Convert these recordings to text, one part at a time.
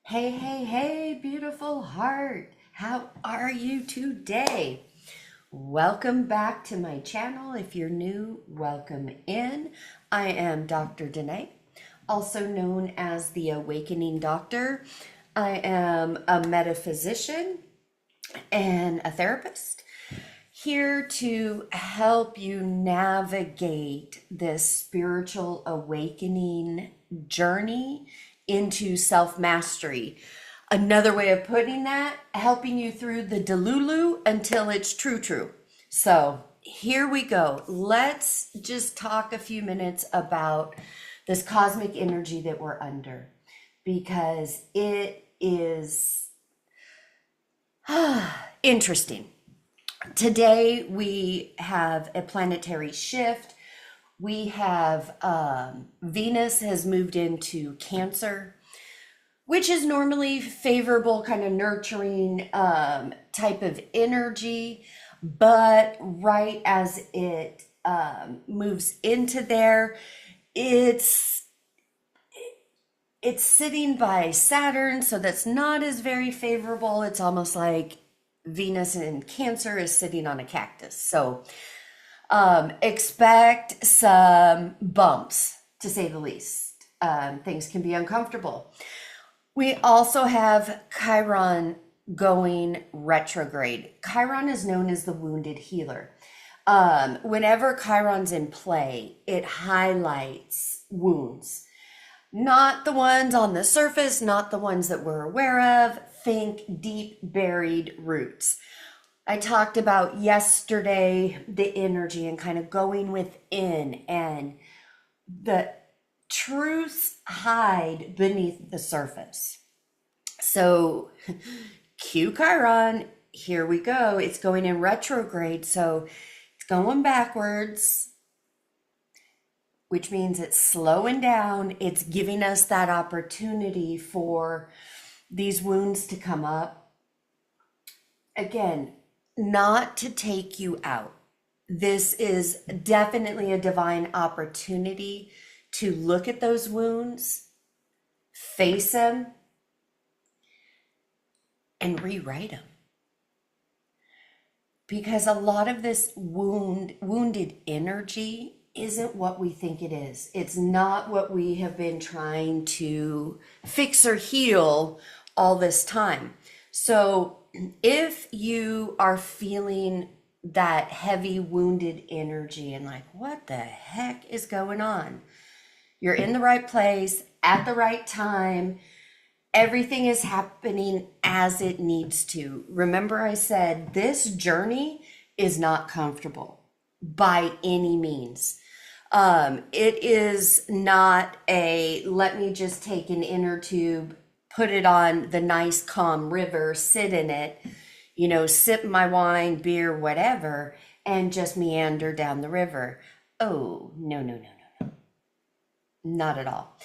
Hey, hey, hey, beautiful heart. How are you today? Welcome back to my channel. If you're new, welcome in. I am Dr. Denae, also known as the Awakening Doctor. I am a metaphysician and a therapist here to help you navigate this spiritual awakening journey into self mastery. Another way of putting that, helping you through the delulu until it's trutru. So here we go. Let's just talk a few minutes about this cosmic energy that we're under because it is interesting. Today we have a planetary shift. We have Venus has moved into Cancer, which is normally favorable, kind of nurturing type of energy. But right as it moves into there, it's sitting by Saturn, so that's not as very favorable. It's almost like Venus in Cancer is sitting on a cactus. So expect some bumps, to say the least. Things can be uncomfortable. We also have Chiron going retrograde. Chiron is known as the wounded healer. Whenever Chiron's in play, it highlights wounds. Not the ones on the surface, not the ones that we're aware of. Think deep buried roots. I talked about yesterday the energy and kind of going within, and the truths hide beneath the surface. So, cue Chiron, here we go. It's going in retrograde, so it's going backwards, which means it's slowing down. It's giving us that opportunity for these wounds to come up. Again, not to take you out. This is definitely a divine opportunity to look at those wounds, face them, and rewrite them. Because a lot of this wounded energy isn't what we think it is. It's not what we have been trying to fix or heal all this time. So if you are feeling that heavy wounded energy and like, what the heck is going on? You're in the right place at the right time. Everything is happening as it needs to. Remember, I said this journey is not comfortable by any means. It is not a let me just take an inner tube, put it on the nice calm river, sit in it, sip my wine, beer, whatever, and just meander down the river. Oh, no, no, no, no, no. Not at all.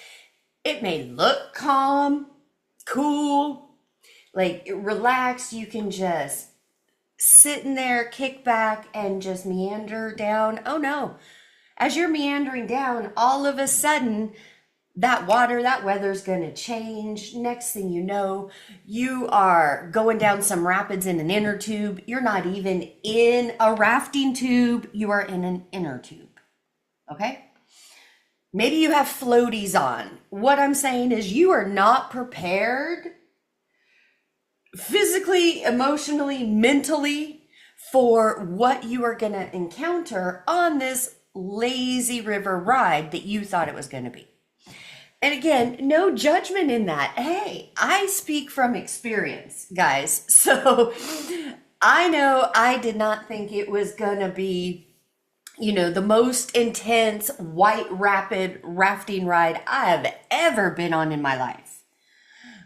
It may look calm, cool, like relaxed. You can just sit in there, kick back, and just meander down. Oh no. As you're meandering down, all of a sudden, that weather's going to change. Next thing you know, you are going down some rapids in an inner tube. You're not even in a rafting tube. You are in an inner tube. Okay? Maybe you have floaties on. What I'm saying is you are not prepared physically, emotionally, mentally for what you are going to encounter on this lazy river ride that you thought it was going to be. And again, no judgment in that. Hey, I speak from experience, guys. So I know I did not think it was going to be, the most intense white rapid rafting ride I've ever been on in my life.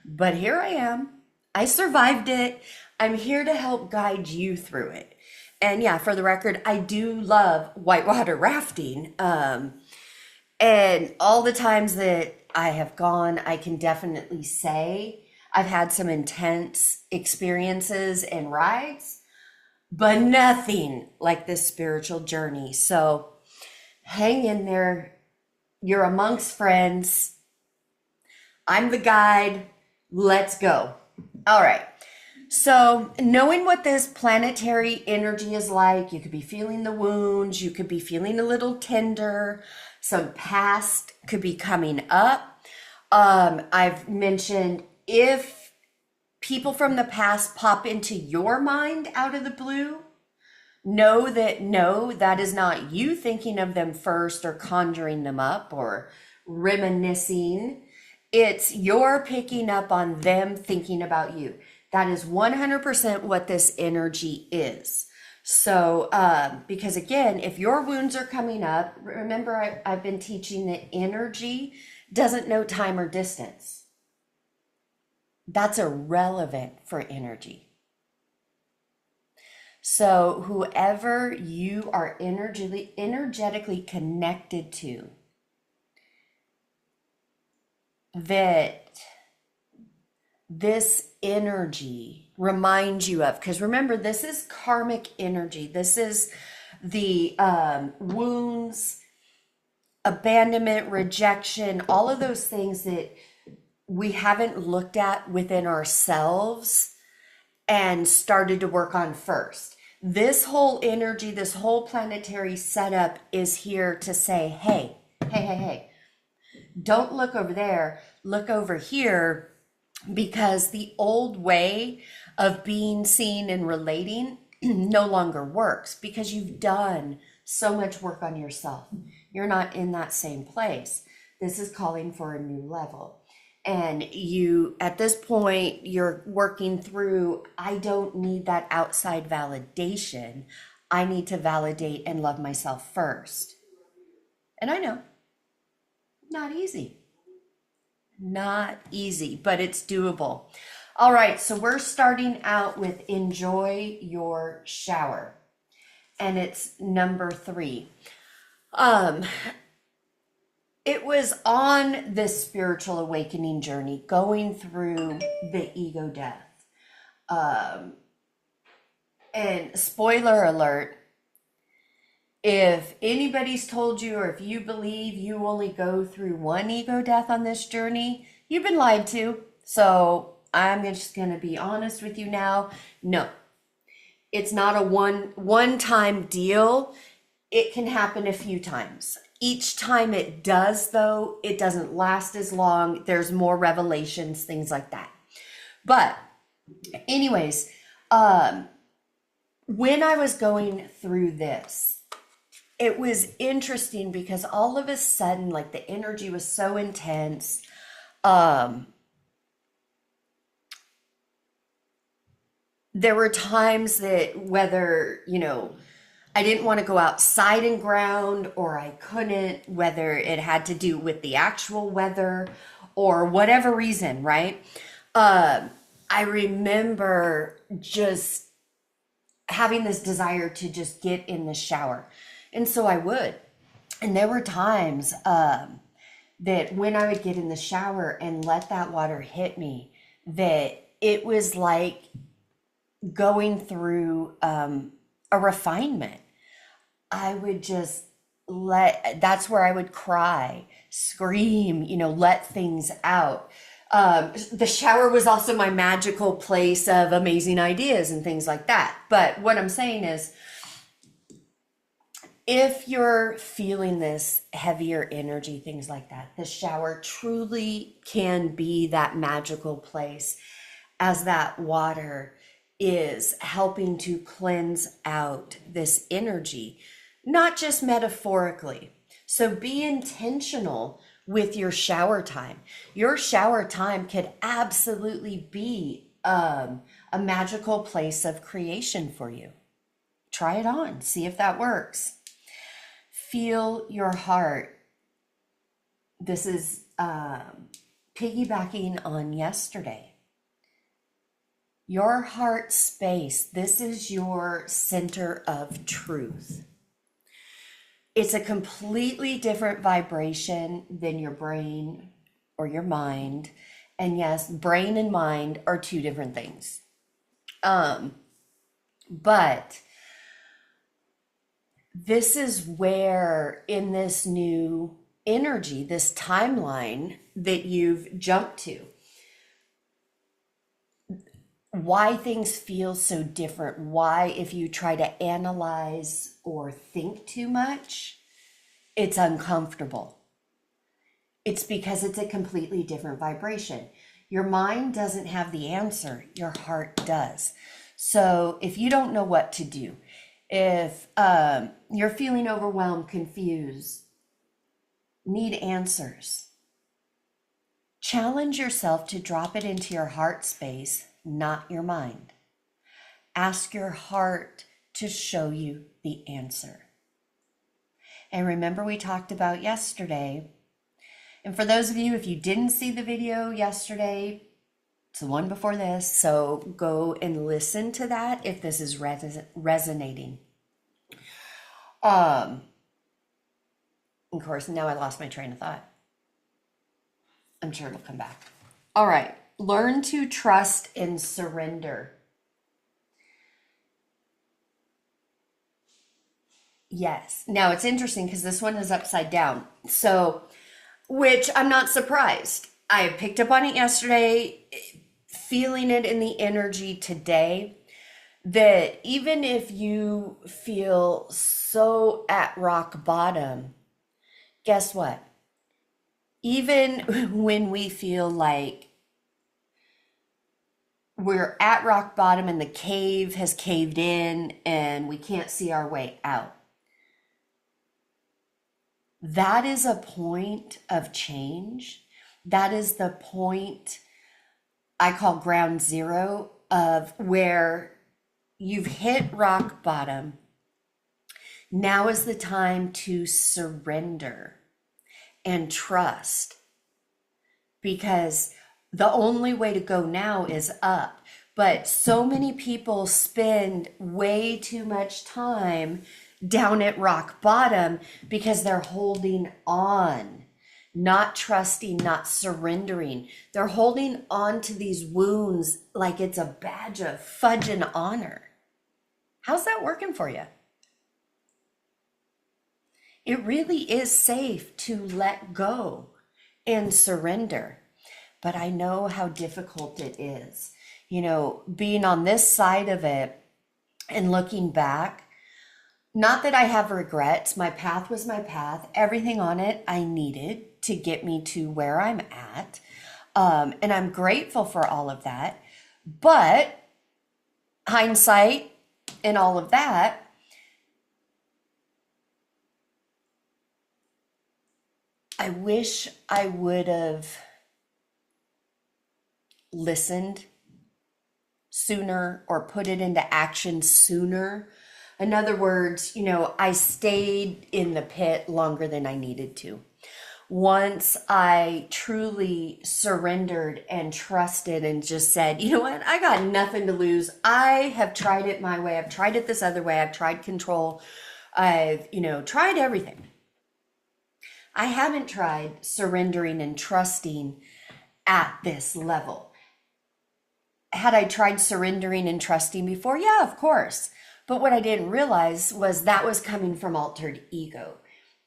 But here I am. I survived it. I'm here to help guide you through it. And yeah, for the record, I do love whitewater rafting. And all the times that I have gone, I can definitely say I've had some intense experiences and rides, but nothing like this spiritual journey. So hang in there. You're amongst friends. I'm the guide. Let's go. All right. So knowing what this planetary energy is like, you could be feeling the wounds, you could be feeling a little tender, some past could be coming up. I've mentioned if people from the past pop into your mind out of the blue, know that no, that is not you thinking of them first or conjuring them up or reminiscing. It's you're picking up on them thinking about you. That is 100% what this energy is. So, because again, if your wounds are coming up, remember I've been teaching that energy doesn't know time or distance. That's irrelevant for energy. So whoever you are energetically connected to, that this energy reminds you of, because remember, this is karmic energy. This is the wounds, abandonment, rejection, all of those things that we haven't looked at within ourselves and started to work on first. This whole energy, this whole planetary setup is here to say, hey, don't look over there, look over here, because the old way of being seen and relating no longer works because you've done so much work on yourself. You're not in that same place. This is calling for a new level. And you, at this point, you're working through, I don't need that outside validation. I need to validate and love myself first. And I know, not easy. Not easy, but it's doable. All right, so we're starting out with enjoy your shower. And it's number 3. It was on this spiritual awakening journey, going through the ego death. And spoiler alert, if anybody's told you, or if you believe you only go through one ego death on this journey, you've been lied to. So I'm just going to be honest with you now. No, it's not a one-time deal. It can happen a few times. Each time it does, though, it doesn't last as long. There's more revelations, things like that. But anyways, when I was going through this, it was interesting because all of a sudden, like, the energy was so intense. There were times that whether, I didn't want to go outside and ground, or I couldn't, whether it had to do with the actual weather or whatever reason, right? I remember just having this desire to just get in the shower. And so I would. And there were times that when I would get in the shower and let that water hit me, that it was like going through a refinement. I would just that's where I would cry, scream, let things out. The shower was also my magical place of amazing ideas and things like that. But what I'm saying is, if you're feeling this heavier energy, things like that, the shower truly can be that magical place, as that water is helping to cleanse out this energy, not just metaphorically. So be intentional with your shower time. Your shower time could absolutely be a magical place of creation for you. Try it on, see if that works. Feel your heart. This is piggybacking on yesterday. Your heart space, this is your center of truth. It's a completely different vibration than your brain or your mind. And yes, brain and mind are two different things. But this is where, in this new energy, this timeline that you've jumped to, why things feel so different, why if you try to analyze or think too much, it's uncomfortable. It's because it's a completely different vibration. Your mind doesn't have the answer, your heart does. So if you don't know what to do, if you're feeling overwhelmed, confused, need answers, challenge yourself to drop it into your heart space, not your mind. Ask your heart to show you the answer. And remember, we talked about yesterday, and for those of you, if you didn't see the video yesterday, it's the one before this, so go and listen to that if this is resonating. Of course, now I lost my train of thought. I'm sure it'll come back. All right, learn to trust and surrender. Yes. Now it's interesting because this one is upside down. So, which I'm not surprised. I picked up on it yesterday, feeling it in the energy today, that even if you feel so at rock bottom, guess what? Even when we feel like we're at rock bottom and the cave has caved in and we can't see our way out, that is a point of change. That is the point I call ground zero, of where you've hit rock bottom. Now is the time to surrender and trust, because the only way to go now is up. But so many people spend way too much time down at rock bottom because they're holding on, not trusting, not surrendering. They're holding on to these wounds like it's a badge of fudge and honor. How's that working for you? It really is safe to let go and surrender. But I know how difficult it is. You know, being on this side of it and looking back, not that I have regrets. My path was my path. Everything on it I needed to get me to where I'm at. And I'm grateful for all of that. But hindsight and all of that, I wish I would have listened sooner or put it into action sooner. In other words, you know, I stayed in the pit longer than I needed to. Once I truly surrendered and trusted and just said, you know what, I got nothing to lose. I have tried it my way. I've tried it this other way. I've tried control. I've, tried everything. I haven't tried surrendering and trusting at this level. Had I tried surrendering and trusting before? Yeah, of course. But what I didn't realize was that was coming from altered ego.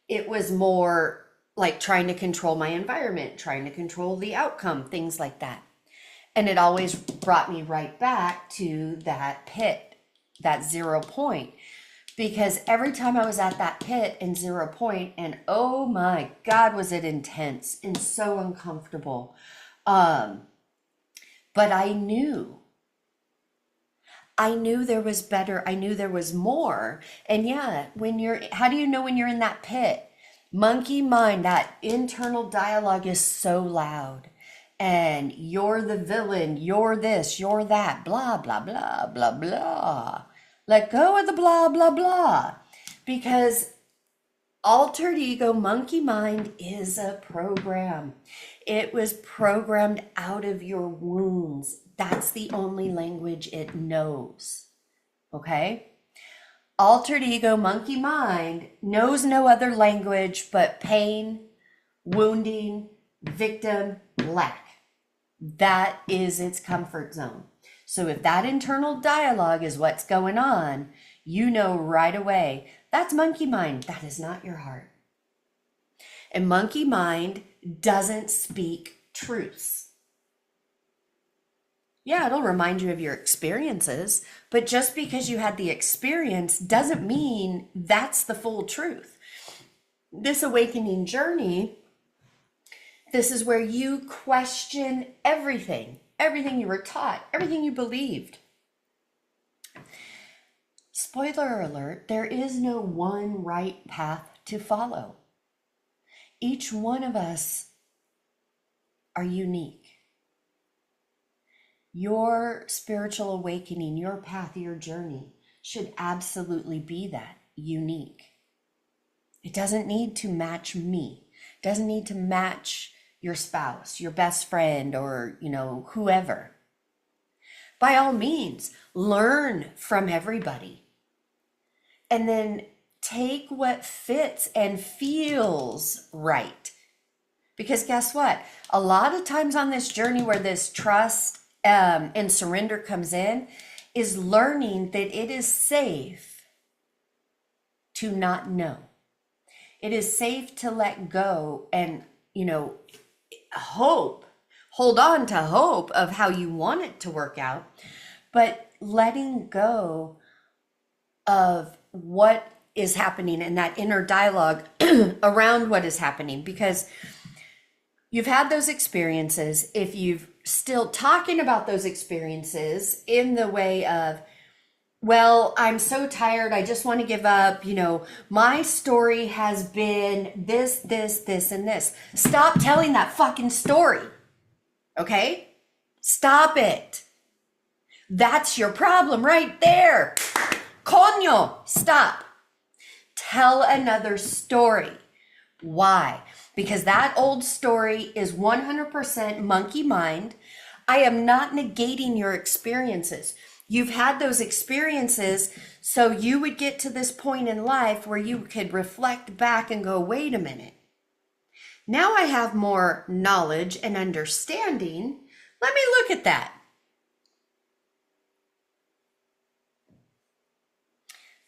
It was more like trying to control my environment, trying to control the outcome, things like that. And it always brought me right back to that pit, that 0 point. Because every time I was at that pit and 0 point, and oh my God, was it intense and so uncomfortable. But I knew there was better. I knew there was more. And yeah, how do you know when you're in that pit? Monkey mind, that internal dialogue is so loud. And you're the villain, you're this, you're that, blah, blah, blah, blah, blah. Let go of the blah, blah, blah. Because altered ego, monkey mind is a program. It was programmed out of your wounds. That's the only language it knows. Okay? Altered ego, monkey mind knows no other language but pain, wounding, victim, lack. That is its comfort zone. So if that internal dialogue is what's going on, you know right away, that's monkey mind. That is not your heart. And monkey mind doesn't speak truths. Yeah, it'll remind you of your experiences, but just because you had the experience doesn't mean that's the full truth. This awakening journey, this is where you question everything you were taught, everything you believed. Spoiler alert, there is no one right path to follow. Each one of us are unique. Your spiritual awakening, your path, your journey should absolutely be that, unique. It doesn't need to match me. It doesn't need to match your spouse, your best friend, or, whoever. By all means, learn from everybody. And then take what fits and feels right. Because guess what? A lot of times on this journey where this trust and surrender comes in is learning that it is safe to not know. It is safe to let go and, hold on to hope of how you want it to work out, but letting go of what is happening and that inner dialogue around what is happening, because you've had those experiences. If you've still talking about those experiences in the way of, well, I'm so tired, I just want to give up, my story has been this, and this. Stop telling that fucking story. Okay? Stop it. That's your problem right there. Coño, stop. Tell another story. Why? Because that old story is 100% monkey mind. I am not negating your experiences. You've had those experiences so you would get to this point in life where you could reflect back and go, wait a minute. Now I have more knowledge and understanding. Let me look at that.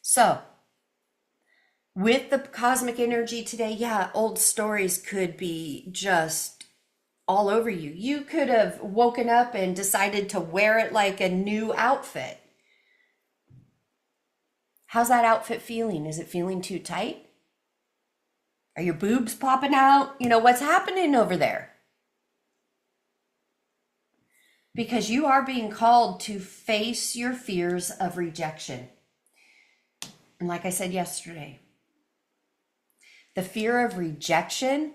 So, with the cosmic energy today, yeah, old stories could be just all over you. You could have woken up and decided to wear it like a new outfit. How's that outfit feeling? Is it feeling too tight? Are your boobs popping out? What's happening over there? Because you are being called to face your fears of rejection. And like I said yesterday, the fear of rejection,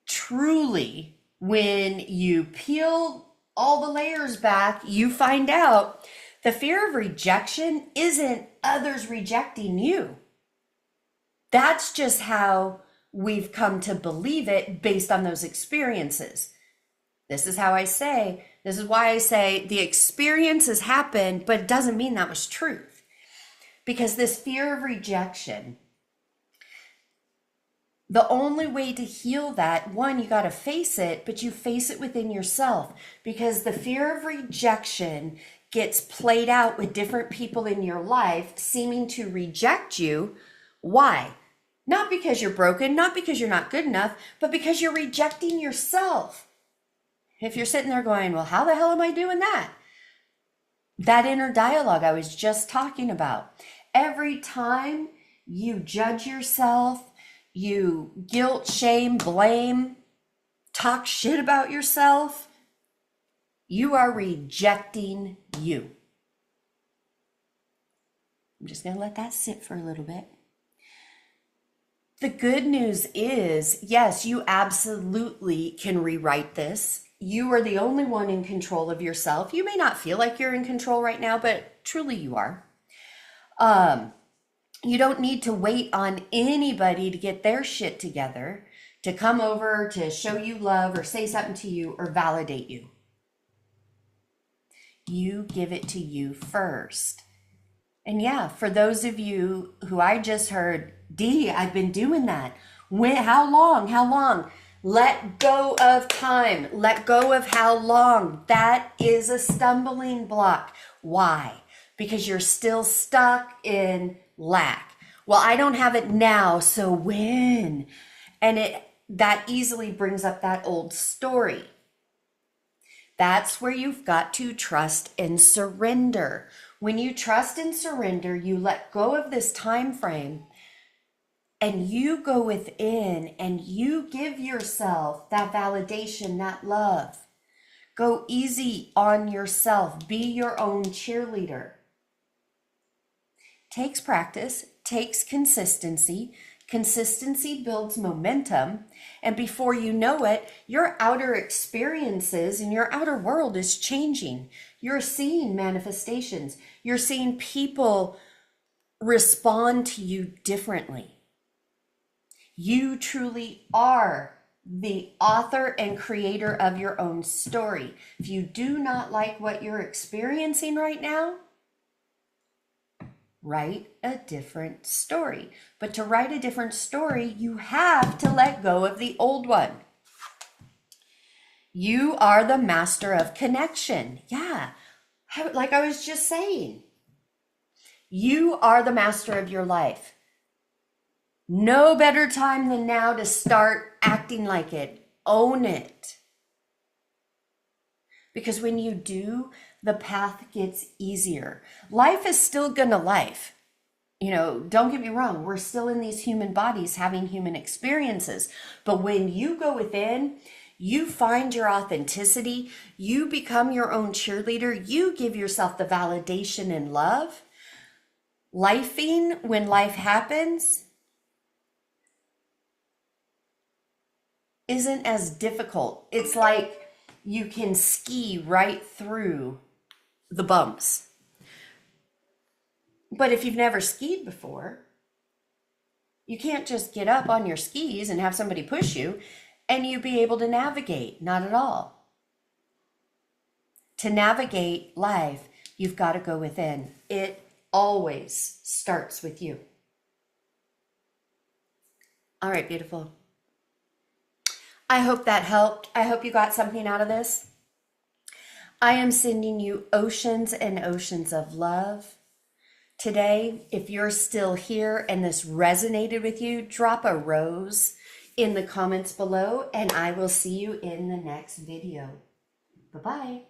truly, when you peel all the layers back, you find out the fear of rejection isn't others rejecting you. That's just how we've come to believe it based on those experiences. This is why I say the experiences happened, but it doesn't mean that was truth. Because this fear of rejection, the only way to heal that, one, you got to face it, but you face it within yourself, because the fear of rejection gets played out with different people in your life seeming to reject you. Why? Not because you're broken, not because you're not good enough, but because you're rejecting yourself. If you're sitting there going, well, how the hell am I doing that? That inner dialogue I was just talking about. Every time you judge yourself, you guilt, shame, blame, talk shit about yourself, you are rejecting you. I'm just going to let that sit for a little bit. The good news is, yes, you absolutely can rewrite this. You are the only one in control of yourself. You may not feel like you're in control right now, but truly you are. You don't need to wait on anybody to get their shit together, to come over, to show you love or say something to you or validate you. You give it to you first. And yeah, for those of you who I just heard, Dee, I've been doing that. How long? Let go of time. Let go of how long. That is a stumbling block. Why? Because you're still stuck in lack. Well, I don't have it now, so when? And that easily brings up that old story. That's where you've got to trust and surrender. When you trust and surrender, you let go of this time frame and you go within and you give yourself that validation, that love. Go easy on yourself. Be your own cheerleader. Takes practice, takes consistency. Consistency builds momentum. And before you know it, your outer experiences and your outer world is changing. You're seeing manifestations. You're seeing people respond to you differently. You truly are the author and creator of your own story. If you do not like what you're experiencing right now, write a different story. But to write a different story, you have to let go of the old one. You are the master of connection. Yeah, like I was just saying. You are the master of your life. No better time than now to start acting like it. Own it. Because when you do, the path gets easier. Life is still gonna life. You know, don't get me wrong. We're still in these human bodies having human experiences. But when you go within, you find your authenticity, you become your own cheerleader, you give yourself the validation and love. Lifing, when life happens, isn't as difficult. It's like you can ski right through the bumps. But if you've never skied before, you can't just get up on your skis and have somebody push you and you be able to navigate. Not at all. To navigate life, you've got to go within. It always starts with you. All right, beautiful. I hope that helped. I hope you got something out of this. I am sending you oceans and oceans of love. Today, if you're still here and this resonated with you, drop a rose in the comments below and I will see you in the next video. Bye-bye.